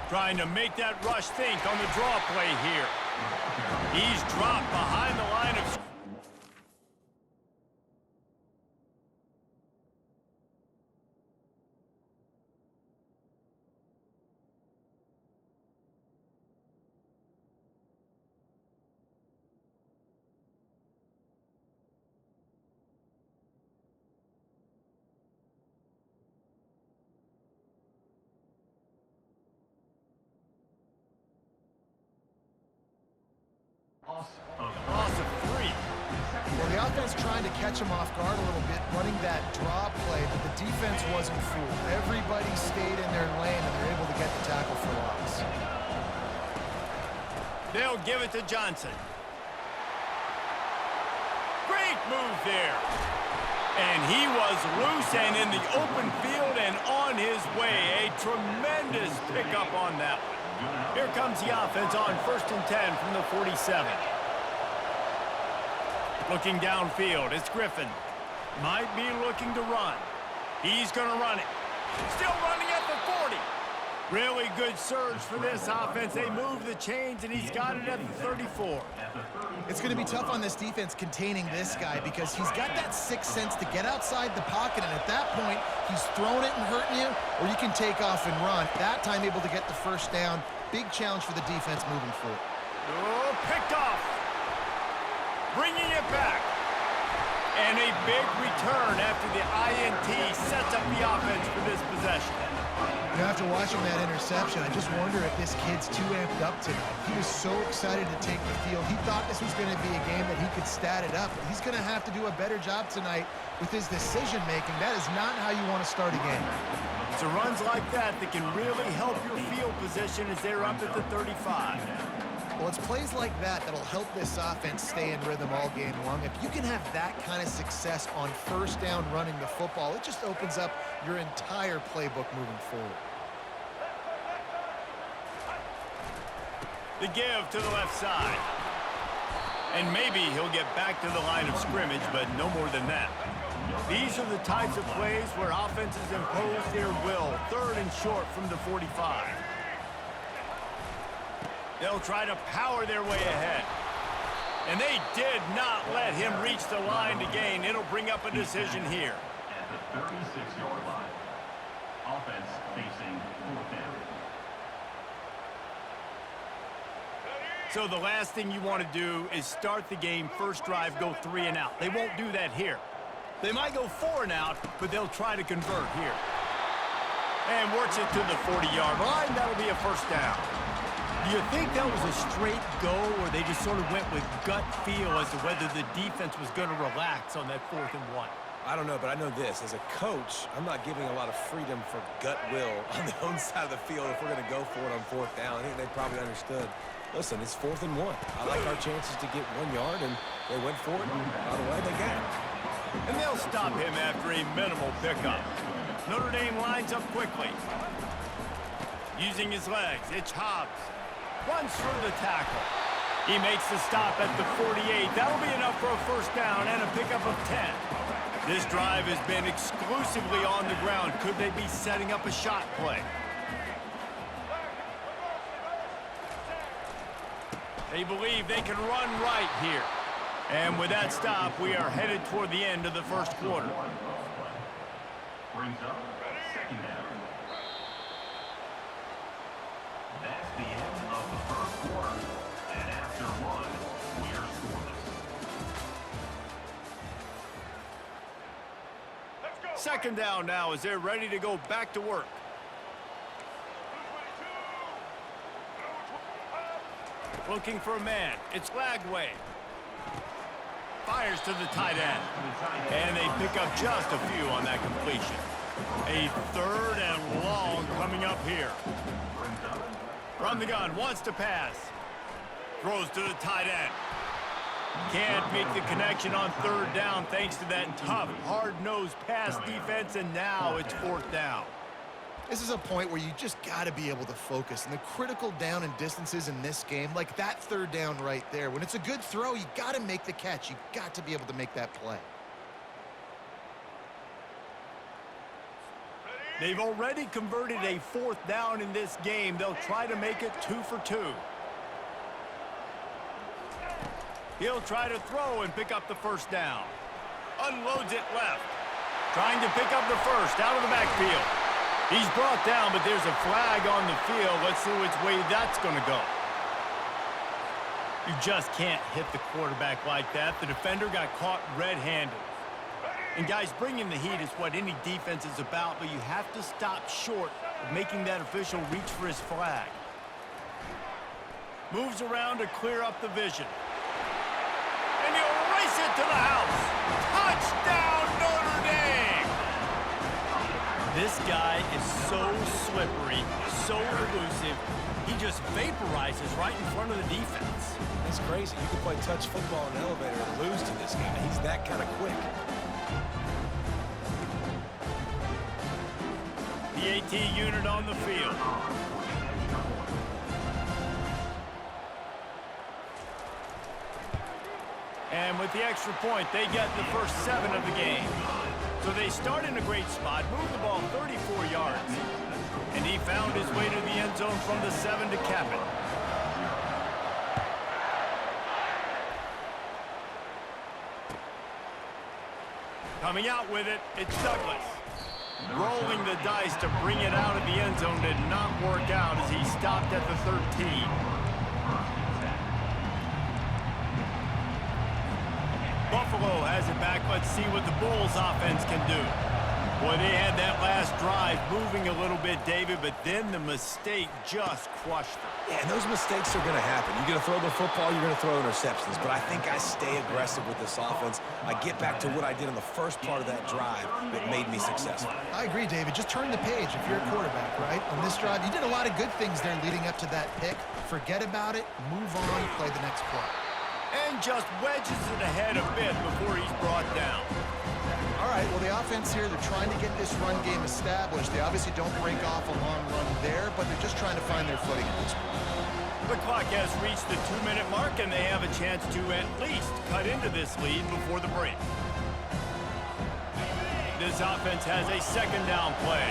Trying to make that rush think on the draw play here. He's dropped behind the line of... Loss of 3. Well, the offense trying to catch him off guard a little bit, running that draw play, but the defense wasn't fooled. Everybody stayed in their lane, and they're able to get the tackle for loss. They'll give it to Johnson. Great move there. And he was loose and in the open field and on his way. A tremendous pickup on that one. Here comes the offense on 1st and 10 from the 47. Looking downfield, it's Griffin. Might be looking to run. He's going to run it. Still running at the 40. Really good surge for this offense. They move the chains, and he's got it at the 34. It's going to be tough on this defense containing this guy because he's got that sixth sense to get outside the pocket, and at that point, he's throwing it and hurting you, or you can take off and run. That time able to get the first down. Big challenge for the defense moving forward. Oh, picked off. Bringing it back. And a big return after the INT sets up the offense for this possession. You know, after watching that interception, I just wonder if this kid's too amped up tonight. He was so excited to take the field. He thought this was going to be a game that he could stat it up. But he's going to have to do a better job tonight with his decision-making. That is not how you want to start a game. It's runs like that that can really help your field position as they're up at the 35. Well, it's plays like that that'll help this offense stay in rhythm all game long. If you can have that kind of success on first down running the football, it just opens up your entire playbook moving forward. The give to the left side. And maybe he'll get back to the line of scrimmage, but no more than that. These are the types of plays where offenses impose their will. 3rd and short from the 45. They'll try to power their way ahead. And they did not let him reach the line to gain. It'll bring up a decision here. At the 36-yard line. Offense facing 4th down. So the last thing you want to do is start the game, first drive, go 3 and out. They won't do that here. They might go 4 and out, but they'll try to convert here. And works it to the 40-yard line. That'll be a first down. Do you think that was a straight go, or they just sort of went with gut feel as to whether the defense was going to relax on that 4th and 1? I don't know, but I know this. As a coach, I'm not giving a lot of freedom for gut will on the own side of the field if we're going to go for it on 4th down. I think they probably understood. Listen, it's 4th and 1. I like our chances to get 1 yard, and they went for it, and by the way, they got it. And they'll stop him after a minimal pickup. Notre Dame lines up quickly. Using his legs, it's Hobbs. Runs through the tackle. He makes the stop at the 48. That'll be enough for a first down and a pickup of 10. This drive has been exclusively on the ground. Could they be setting up a shot play? They believe they can run right here. And with that stop, we are headed toward the end of the first quarter. Brings up 2nd down. That's the end of the first quarter. And after 1, we're scoreless. Second down now as they're ready to go back to work. Looking for a man. It's Lagway. Fires to the tight end. And they pick up just a few on that completion. A 3rd and long coming up here. From the gun, wants to pass. Throws to the tight end. Can't make the connection on 3rd down thanks to that tough, hard-nosed pass defense, and now it's 4th down. This is a point where you just got to be able to focus. And the critical down and distances in this game, like that 3rd down right there, when it's a good throw, you got to make the catch. You got to be able to make that play. They've already converted a 4th down in this game. They'll try to make it 2 for 2. He'll try to throw and pick up the 1st down. Unloads it left. Trying to pick up the 1st out of the backfield. He's brought down, but there's a flag on the field. Let's see which way that's going to go. You just can't hit the quarterback like that. The defender got caught red-handed. And guys, bringing the heat is what any defense is about, but you have to stop short of making that official reach for his flag. Moves around to clear up the vision. And he'll race it to the house. Touchdown, Notre Dame! This guy is so slippery, so elusive. He just vaporizes right in front of the defense. That's crazy. You can play touch football in an elevator and lose to this guy. He's that kind of quick. The AT unit on the field. And with the extra point, they get the first 7 of the game. So they start in a great spot, move the ball 34 yards. And he found his way to the end zone from the 7 to cap it. Coming out with it, it's Douglas. Rolling the dice to bring it out of the end zone did not work out as he stopped at the 13. Buffalo has it back. Let's see what the Bulls offense can do. Boy, they had that last drive moving a little bit, David, but then the mistake just crushed them. Yeah, and those mistakes are going to happen. You're going to throw the football, you're going to throw interceptions. But I think I stay aggressive with this offense. I get back to what I did in the first part of that drive that made me successful. I agree, David. Just turn the page if you're a quarterback, right? On this drive, you did a lot of good things there leading up to that pick. Forget about it, move on, play the next play. And just wedges it ahead a bit before he's brought down. All right, well, the offense here, they're trying to get this run game established. They obviously don't break off a long run there, but they're just trying to find their footing at this point. The clock has reached the 2-minute mark, and they have a chance to at least cut into this lead before the break. This offense has a 2nd down play.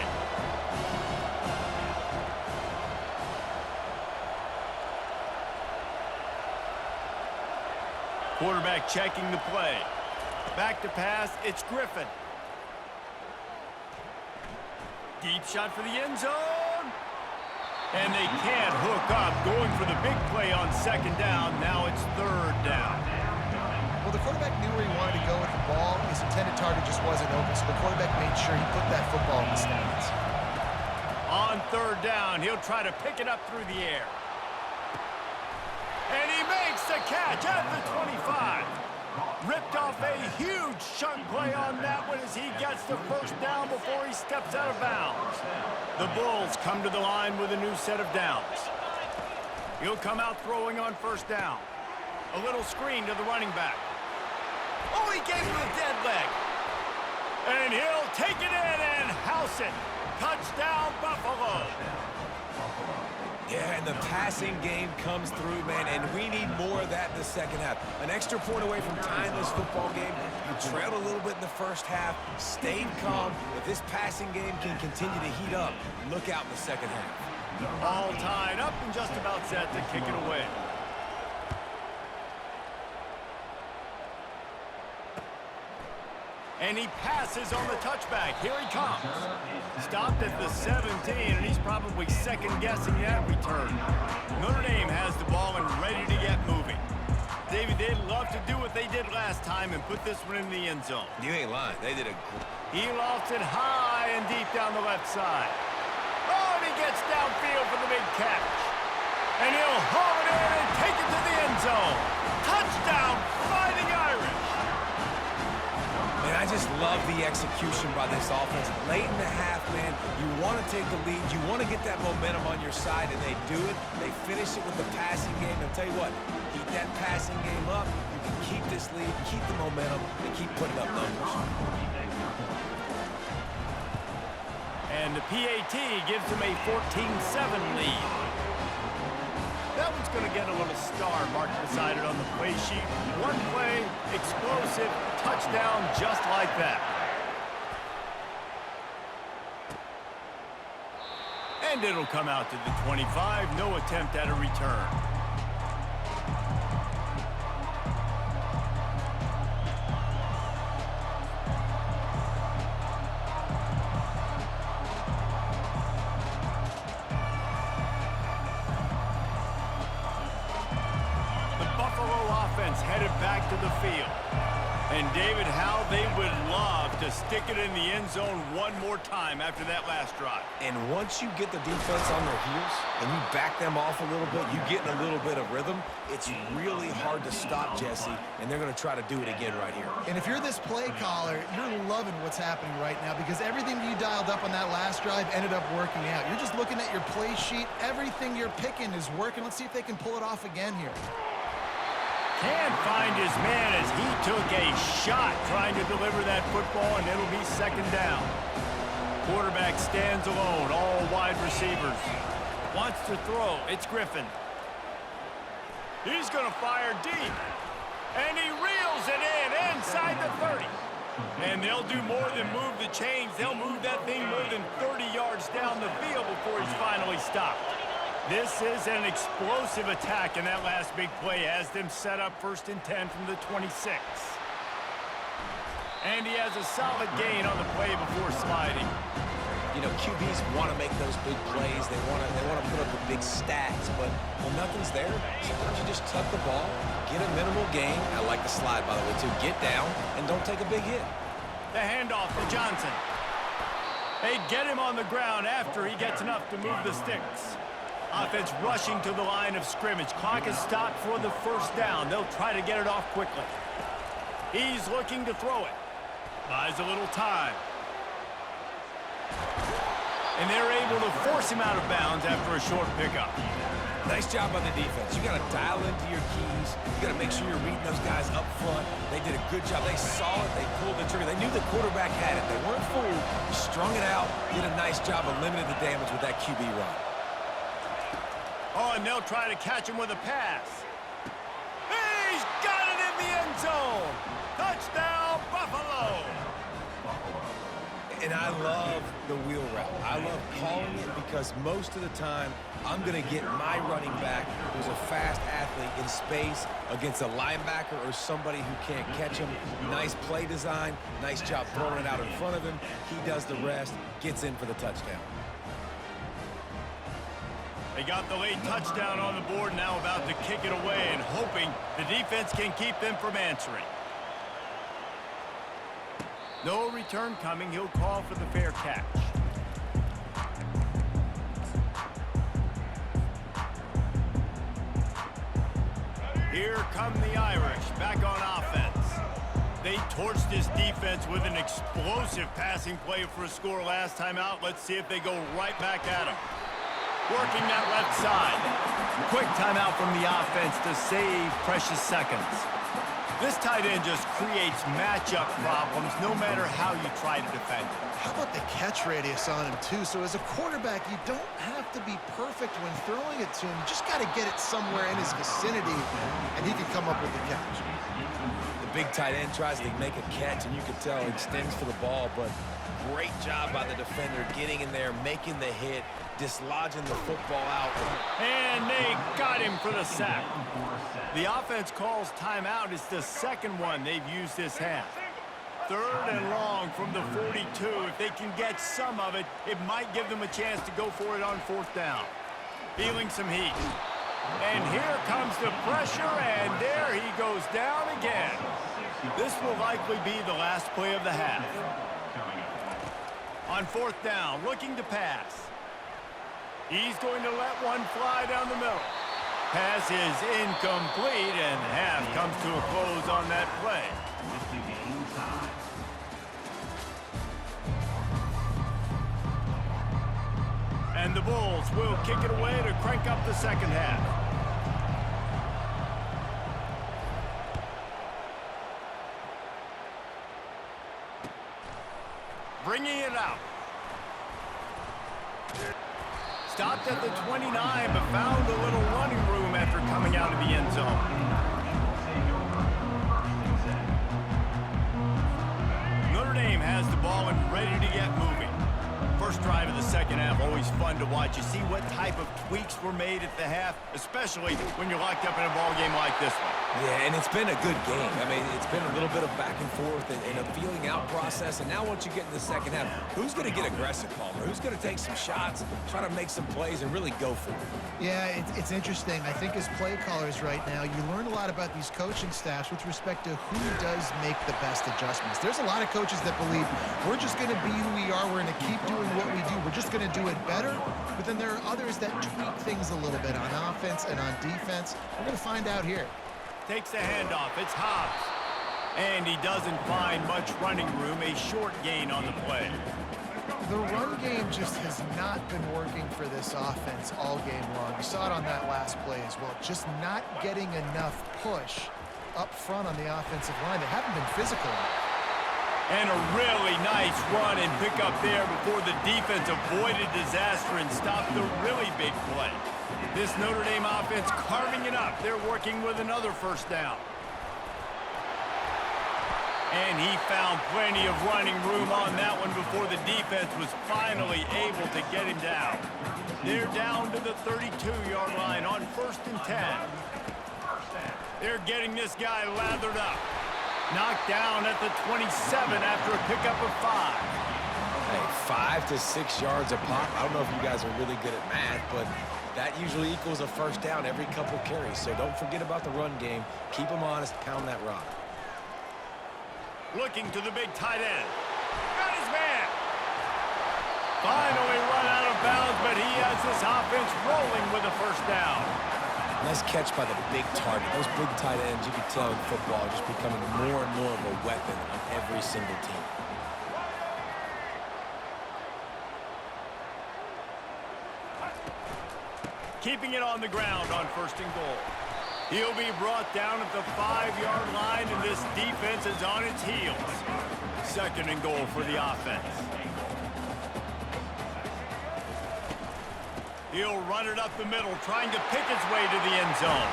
Quarterback checking the play. Back to pass, it's Griffin. Deep shot for the end zone. And they can't hook up, going for the big play on 2nd down. Now it's 3rd down. Well, the quarterback knew where he wanted to go with the ball. His intended target just wasn't open, so the quarterback made sure he put that football in the stands. On 3rd down, he'll try to pick it up through the air. And he makes the catch at the 25. Ripped off a huge chunk play on that one as he gets the 1st down before he steps out of bounds. The Bulls come to the line with a new set of downs. He'll come out throwing on 1st down. A little screen to the running back. Oh, he gave him a dead leg. And he'll take it in and house it. Touchdown, Buffalo. Yeah, and the passing game comes through, man, and we need more of that in the second half. An extra point away from tying this football game. You trailed a little bit in the first half, stayed calm. If this passing game can continue to heat up, look out in the second half. All tied up and just about set to kick it away. And he passes on the touchback. Here he comes. Stopped at the 17, and he's probably second-guessing that return. Notre Dame has the ball and ready to get moving. David, they'd love to do what they did last time and put this one in the end zone. You ain't lying. They did a... He lofts it high and deep down the left side. Oh, and he gets downfield for the big catch. And he'll haul it in and take it to the end zone. Touchdown, Fighting Irish. Man, I just love the execution by this offense. Late in the half, man, you want to take the lead. You want to get that momentum on your side, and they do it. They finish it with the passing game. And I'll tell you what, keep that passing game up. You can keep this lead, keep the momentum, and keep putting up numbers. And the PAT gives them a 14-7 lead. That one's going to get a little star marked beside it on the play sheet. One play, explosive, touchdown just like that. And it'll come out to the 25. No attempt at a return. The Buffalo offense headed back to the field. And David, how they would love to stick it in the end zone one more time after that last drive. And once you get the defense on their heels and you back them off a little bit, you get in a little bit of rhythm, it's really hard to stop, Jesse, and they're going to try to do it again right here. And if you're this play caller, you're loving what's happening right now because everything you dialed up on that last drive ended up working out. You're just looking at your play sheet. Everything you're picking is working. Let's see if they can pull it off again here. Can't find his man as he took a shot trying to deliver that football, and it'll be second down. Quarterback stands alone, all wide receivers. Wants to throw. It's Griffin. He's going to fire deep. And he reels it in inside the 30. And they'll do more than move the chains. They'll move that thing more than 30 yards down the field before he's finally stopped. This is an explosive attack, and that last big play has them set up 1st and 10 from the 26. And he has a solid gain on the play before sliding. You know, QBs want to make those big plays. They want to put up the big stats, but when nothing's there, sometimes you just tuck the ball, get a minimal gain. I like the slide, by the way, too. Get down and don't take a big hit. The handoff to Johnson. They get him on the ground after he gets enough to move the sticks. Offense rushing to the line of scrimmage. Clock is stopped for the 1st down. They'll try to get it off quickly. He's looking to throw it. Buys a little time. And they're able to force him out of bounds after a short pickup. Nice job by the defense. You got to dial into your keys. You got to make sure you're reading those guys up front. They did a good job. They saw it. They pulled the trigger. They knew the quarterback had it. They weren't fooled. Strung it out. Did a nice job of limiting the damage with that QB run. Oh, and they'll try to catch him with a pass. He's got it in the end zone. Touchdown, Buffalo. And I love the wheel route. I love calling it because most of the time I'm going to get my running back who's a fast athlete in space against a linebacker or somebody who can't catch him. Nice play design. Nice job throwing it out in front of him. He does the rest, gets in for the touchdown. They got the late touchdown on the board, now about to kick it away and hoping the defense can keep them from answering. No return coming. He'll call for the fair catch. Here come the Irish back on offense. They torched this defense with an explosive passing play for a score last time out. Let's see if they go right back at him. Working that left side. Quick timeout from the offense to save precious seconds. This tight end just creates matchup problems no matter how you try to defend it. How about the catch radius on him, too? So as a quarterback, you don't have to be perfect when throwing it to him. You just got to get it somewhere in his vicinity, and he can come up with the catch. The big tight end tries to make a catch, and you can tell he extends for the ball, but great job by the defender getting in there, making the hit, dislodging the football out. And they got him for the sack. The offense calls timeout. It's the second one they've used this half. 3rd and long from the 42. If they can get some of it, it might give them a chance to go for it on 4th down. Feeling some heat. And here comes the pressure, and there he goes down again. This will likely be the last play of the half. On 4th down, looking to pass. He's going to let one fly down the middle. Pass is incomplete, and the half comes to a close on that play. And the Bulls will kick it away to crank up the second half. Bringing it out. Stopped at the 29, but found a little running room after coming out of the end zone. Notre Dame has the ball and ready to get moving. First drive of the second half, always fun to watch. You see what type of tweaks were made at the half, especially when you're locked up in a ball game like this one. Yeah, and it's been a good game. I mean, it's been a little bit of back and forth and a feeling out process. And now once you get in the second half, who's going to get aggressive, Palmer? Who's going to take some shots, try to make some plays, and really go for it? Yeah, it's interesting. I think as play callers right now, you learn a lot about these coaching staffs with respect to who does make the best adjustments. There's a lot of coaches that believe we're just going to be who we are. We're going to keep doing what we do. We're just going to do it better. But then there are others that tweak things a little bit on offense and on defense. We're going to find out here. Takes the handoff. It's Hobbs. And he doesn't find much running room. A short gain on the play. The run game just has not been working for this offense all game long. You saw it on that last play as well. Just not getting enough push up front on the offensive line. They haven't been physical enough. And a really nice run and pick up there before the defense avoided disaster and stopped the really big play. This Notre Dame offense carving it up. They're working with another first down. And he found plenty of running room on that one before the defense was finally able to get him down. They're down to the 32-yard line on 1st and 10. They're getting this guy lathered up. Knocked down at the 27 after a pickup of 5. Hey, 5 to 6 yards a pop. I don't know if you guys are really good at math, but that usually equals a first down every couple carries. So don't forget about the run game. Keep them honest. Pound that rock. Looking to the big tight end. Got his man. Finally run out of bounds, but he has this offense rolling with a first down. Nice catch by the big target. Those big tight ends, you can tell in football, are just becoming more and more of a weapon on every single team. Keeping it on the ground on 1st and goal. He'll be brought down at the 5-yard line, and this defense is on its heels. 2nd and goal for the offense. He'll run it up the middle, trying to pick his way to the end zone.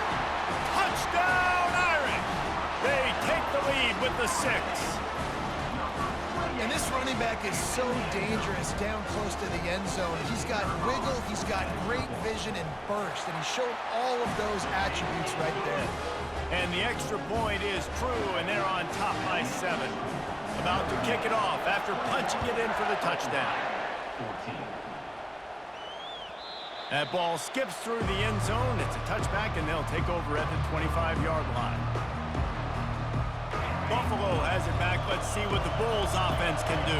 Touchdown, Irish! They take the lead with the 6. And this running back is so dangerous down close to the end zone. He's got wiggle, he's got great vision and burst, and he showed all of those attributes right there. And the extra point is true, and they're on top by 7. About to kick it off after punching it in for the touchdown. 14. That ball skips through the end zone. It's a touchback, and they'll take over at the 25-yard line. Buffalo has it back. Let's see what the Bulls offense can do.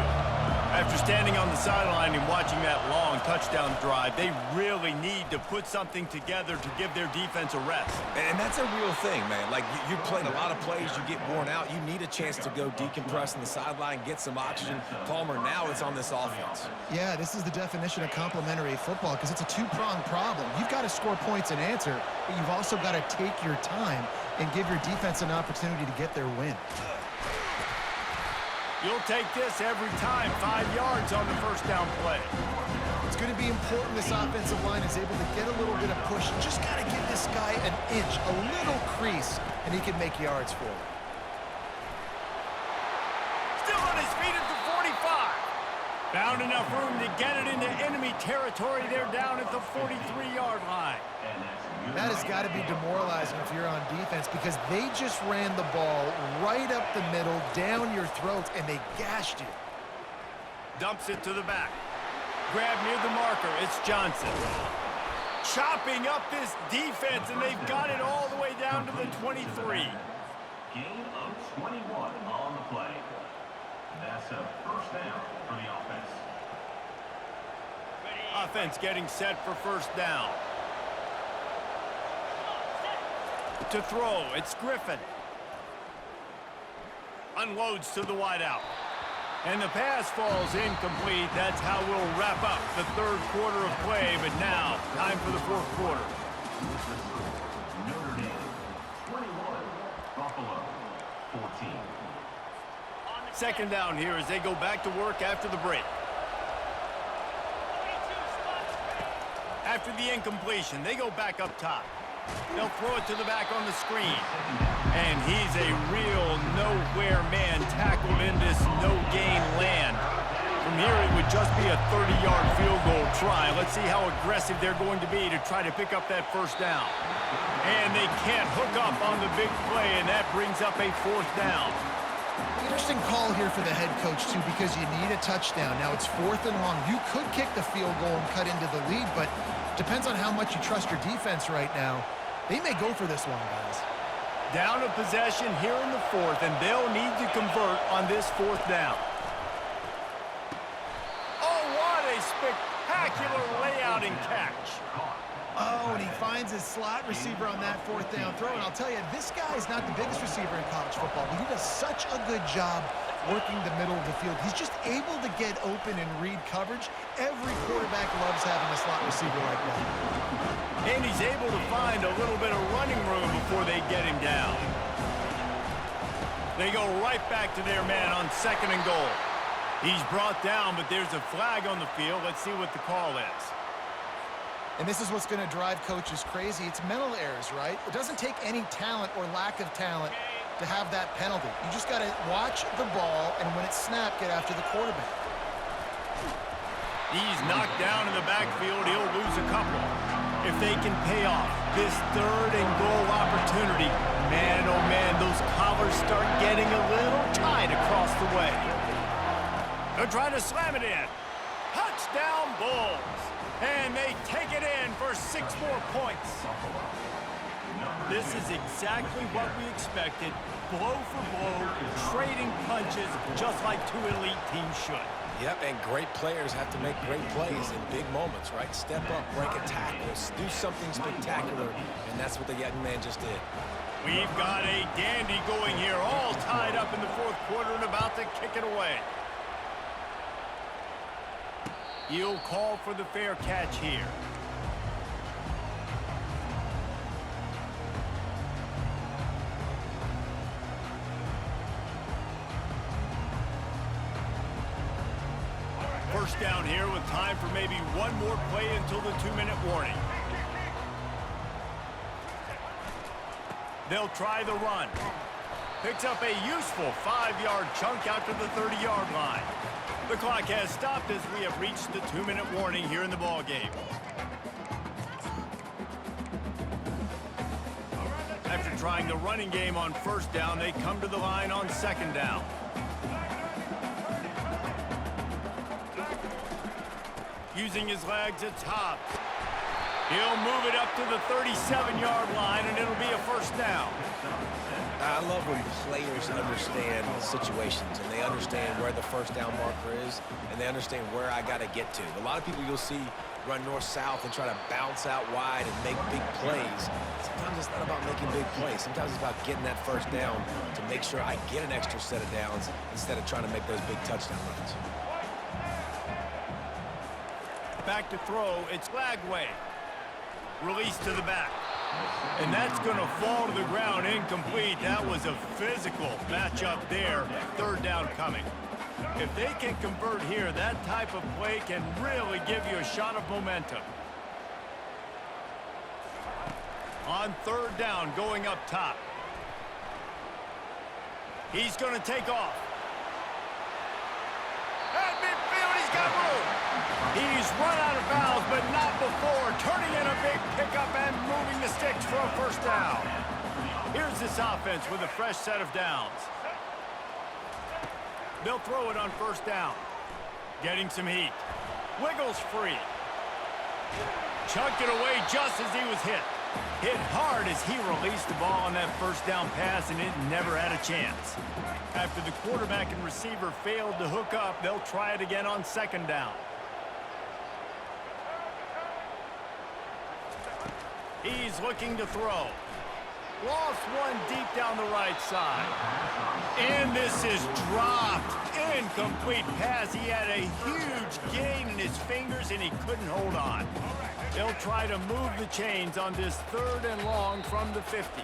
After standing on the sideline and watching that long touchdown drive, they really need to put something together to give their defense a rest. And that's a real thing, man. Like, you're playing a lot of plays, you get worn out. You need a chance to go decompress on the sideline, get some oxygen. Palmer, now it's on this offense. Yeah, this is the definition of complementary football because it's a two-pronged problem. You've got to score points and answer, but you've also got to take your time and give your defense an opportunity to get their win. You'll take this every time. 5 yards on the first down play. It's going to be important this offensive line is able to get a little bit of push. Just got to give this guy an inch, a little crease, and he can make yards for it. Still on his feet at the 45. Found enough room to get it into enemy territory. They're down at the 43-yard line. That has got to be demoralizing if you're on defense because they just ran the ball right up the middle, down your throats, and they gashed you. Dumps it to the back. Grab near the marker. It's Johnson. Chopping up this defense, and they've got it all the way down to the 23. Gain of 21 on the play. That's a first down for the offense. Offense getting set for first down. To throw, it's Griffin. Unloads to the wideout. And the pass falls incomplete. That's how we'll wrap up the 3rd quarter of play. But now, time for the 4th quarter. Notre Dame 21, Buffalo 14. 2nd down here as they go back to work after the break. After the incompletion, they go back up top. They'll throw it to the back on the screen. And he's a real nowhere man tackled in this no-gain land. From here, it would just be a 30-yard field goal try. Let's see how aggressive they're going to be to try to pick up that first down. And they can't hook up on the big play, and that brings up a 4th down. Interesting call here for the head coach, too, because you need a touchdown. Now it's 4th and long. You could kick the field goal and cut into the lead, but depends on how much you trust your defense right now. They may go for this one, guys. Down of possession here in the 4th, and they'll need to convert on this 4th down. Oh, what a spectacular layout and catch. Oh, and he finds his slot receiver on that 4th down throw. And I'll tell you, this guy is not the biggest receiver in college football, but he does such a good job working the middle of the field. He's just able to get open and read coverage. Every quarterback loves having a slot receiver like that. And he's able to find a little bit of running room before they get him down. They go right back to their man on 2nd and goal. He's brought down, but there's a flag on the field. Let's see what the call is. And this is what's going to drive coaches crazy. It's mental errors, right? It doesn't take any talent or lack of talent to have that penalty. You just got to watch the ball, and when it's snapped, get after the quarterback. He's knocked down in the backfield. He'll lose a couple. If they can pay off this 3rd and goal opportunity, man, oh man, those collars start getting a little tight across the way. They're trying to slam it in. Touchdown Bulls. And they take it in for 6 more points. This is exactly what we expected. Blow for blow, trading punches, just like 2 elite teams should. Yep, and great players have to make great plays in big moments, right? Step up, break a tackle, do something spectacular, and that's what the young man just did. We've got a dandy going here, all tied up in the 4th quarter and about to kick it away. He'll call for the fair catch here. First down here with time for maybe one more play until the 2-minute warning. They'll try the run. Picks up a useful 5-yard chunk out to the 30-yard line. The clock has stopped as we have reached the 2-minute warning here in the ballgame. After trying the running game on 1st down, they come to the line on 2nd down. Using his legs, it's Hobbs. He'll move it up to the 37-yard line, and it'll be a 1st down. I love when players understand situations and they understand where the 1st down marker is and they understand where I got to get to. A lot of people you'll see run north-south and try to bounce out wide and make big plays. Sometimes it's not about making big plays. Sometimes it's about getting that 1st down to make sure I get an extra set of downs instead of trying to make those big touchdown runs. Back to throw, it's Lagway. Release to the back. And that's going to fall to the ground incomplete. That was a physical matchup there. 3rd down coming. If they can convert here, that type of play can really give you a shot of momentum. On 3rd down, going up top. He's going to take off. At midfield, he's got room. He's run out of bounds, but not before. Turning in a big pickup and moving the sticks for a 1st down. Here's this offense with a fresh set of downs. They'll throw it on 1st down. Getting some heat. Wiggles free. Chucked it away just as he was hit. Hit hard as he released the ball on that 1st down pass, and it never had a chance. After the quarterback and receiver failed to hook up, they'll try it again on 2nd down. He's looking to throw. Lost one deep down the right side. And this is dropped. Incomplete pass. He had a huge gain in his fingers, and he couldn't hold on. They'll try to move the chains on this 3rd and long from the 50.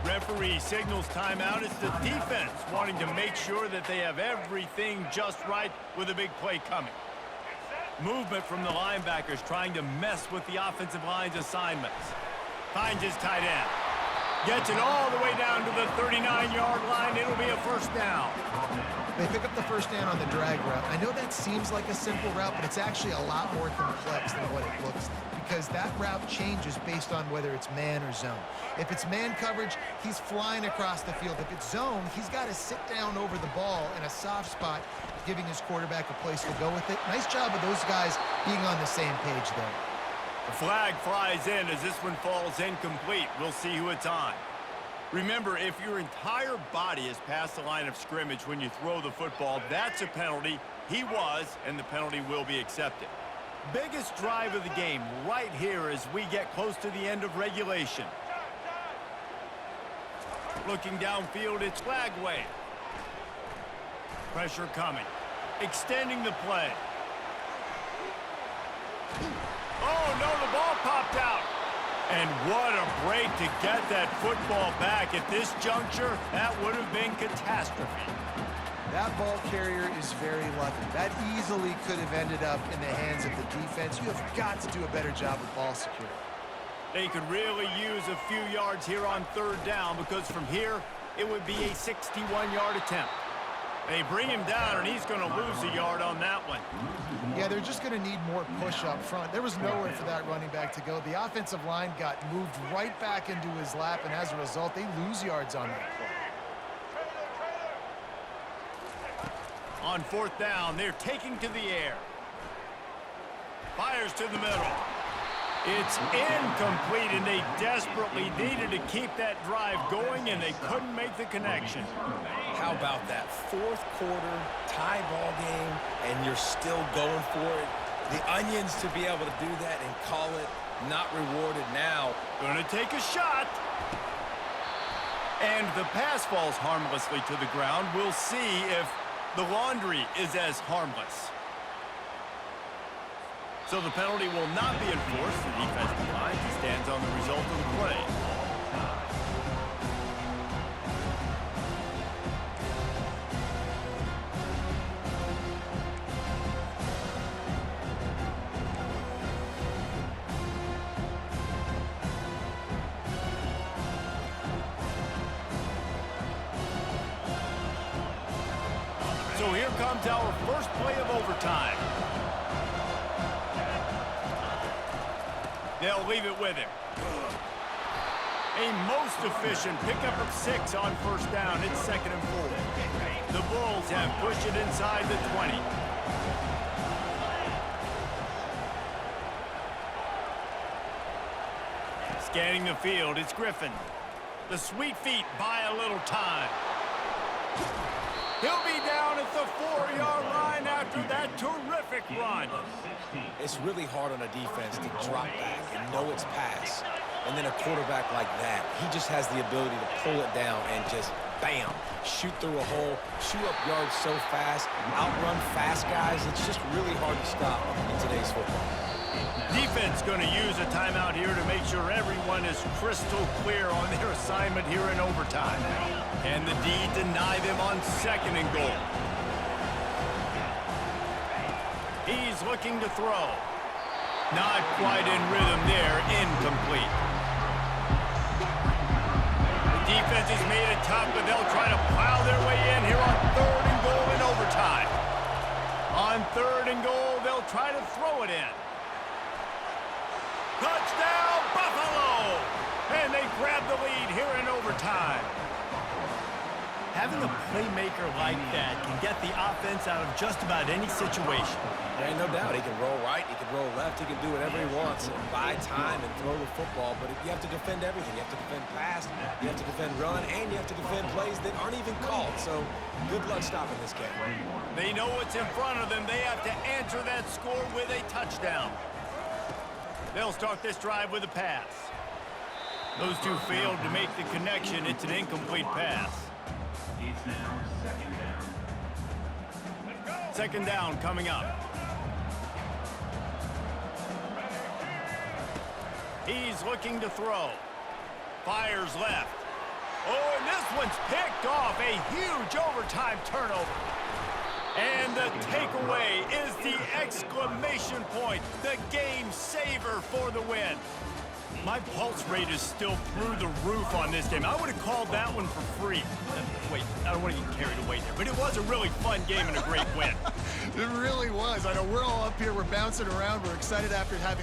Referee signals timeout. It's the defense wanting to make sure that they have everything just right with a big play coming. Movement from the linebackers trying to mess with the offensive line's assignments. Finds his tight end. Gets it all the way down to the 39-yard line. It'll be a first down. They pick up the first down on the drag route. I know that seems like a simple route, but it's actually a lot more complex than what it looks like, because that route changes based on whether it's man or zone. If it's man coverage, he's flying across the field. If it's zone, he's got to sit down over the ball in a soft spot, giving his quarterback a place to go with it. Nice job of those guys being on the same page there. The flag flies in as this one falls incomplete. We'll see who it's on. Remember, if your entire body is past the line of scrimmage when you throw the football, that's a penalty. He was, and the penalty will be accepted. Biggest drive of the game right here as we get close to the end of regulation. Looking downfield, it's flag wave. Pressure coming. Extending the play. Oh, no, the ball popped out. And what a break to get that football back. At this juncture, that would have been catastrophe. That ball carrier is very lucky. That easily could have ended up in the hands of the defense. You have got to do a better job with ball security. They could really use a few yards here on third down, because from here, it would be a 61-yard attempt. They bring him down, and he's going to lose a yard on that one. Yeah, they're just going to need more push up front. There was nowhere for that running back to go. The offensive line got moved right back into his lap, and as a result, they lose yards on that play. On fourth down, they're taking to the air. Fires to the middle. It's incomplete, and they desperately needed to keep that drive going, and they couldn't make the connection. How about that fourth quarter tie ball game, and you're still going for it? The onions to be able to do that and call it not rewarded now. Gonna take a shot. And the pass falls harmlessly to the ground. We'll see if the laundry is as harmless. So the penalty will not be enforced. The defense declines. He stands on the result of the play. So here comes our first play of overtime. They'll leave it with him. A most efficient pickup of 6 on first down. It's 2nd and 4. The Bulls have pushed it inside the 20. Scanning the field, it's Griffin. The sweet feet buy a little time. He'll be down at the 4-yard line after that terrific run. It's really hard on a defense to drop back and know it's pass. And then a quarterback like that, he just has the ability to pull it down and just, bam, shoot through a hole, shoot up yards so fast, outrun fast guys. It's just really hard to stop in today's football. Defense going to use a timeout here to make sure everyone is crystal clear on their assignment here in overtime. And the D deny them on 2nd and goal. He's looking to throw. Not quite in rhythm there, incomplete. The defense has made it tough, but they'll try to plow their way in here on 3rd and goal in overtime. On 3rd and goal, they'll try to throw it in. Touchdown, Buffalo! And they grab the lead here in overtime. Having a playmaker like that can get the offense out of just about any situation. There ain't no doubt. He can roll right, he can roll left, he can do whatever he wants and buy time and throw the football. But you have to defend everything. You have to defend pass, you have to defend run, and you have to defend plays that aren't even called. So good luck stopping this game. They know what's in front of them. They have to answer that score with a touchdown. They'll start this drive with a pass. Those two failed to make the connection. It's an incomplete pass. It's now 2nd down. 2nd down coming up. He's looking to throw. Fires left. Oh, and this one's picked off. A huge overtime turnover. And the takeaway is the exclamation point, the game saver for the win. My pulse rate is still through the roof on this game. I would have called that one for free. Wait, I don't want to get carried away there, but it was a really fun game and a great win. It really was. I know we're all up here, we're bouncing around, we're excited after having